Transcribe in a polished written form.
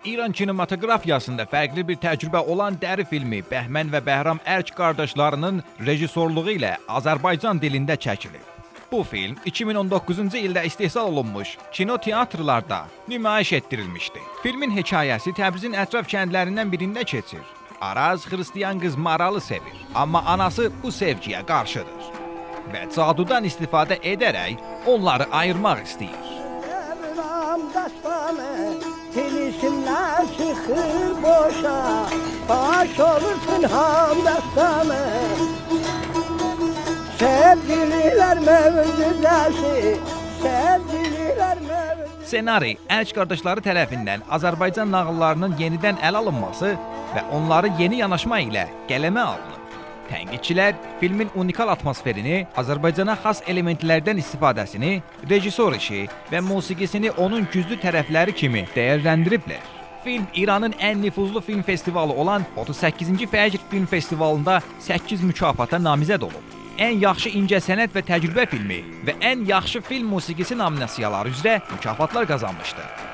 İran kinematografiyasında fərqli bir təcrübə olan Dəri filmi Bəhmən və Bəhram Ərk qardaşlarının rejissorluğu ilə Azərbaycan dilində çəkilir. Bu film 2019-cu ildə istehsal olunmuş kino teatrlarda nümayiş etdirilmişdi. Filmin hekayəsi Təbrizin ətraf kəndlərindən birində keçir. Araz xristiyan qız Maralı sevir, amma anası bu sevgiyə qarşıdır və cadudan istifadə edərək onları ayırmaq istəyir. Filişimler çıkır boşa, baş olursun hamdastanı. Sevgililer mevzudası, sevgililer mevzudası. Senari Ərk qardaşları tərəfindən Azərbaycan nağıllarının yenidən əl alınması və onları yeni yanaşma ilə qələmə alınır. Tənqidçilər filmin unikal atmosferini, Azərbaycana xas elementlərdən istifadəsini, rejissor işi və musiqisini onun güclü tərəfləri kimi dəyərləndiriblər. Film İranın ən nüfuzlu film festivalı olan 38-ci Fəcr Film Festivalında 8 mükafata namizəd olub. Ən yaxşı incəsənət və təcrübə filmi və ən yaxşı film musiqisi nominasiyaları üzrə mükafatlar qazanmışdır.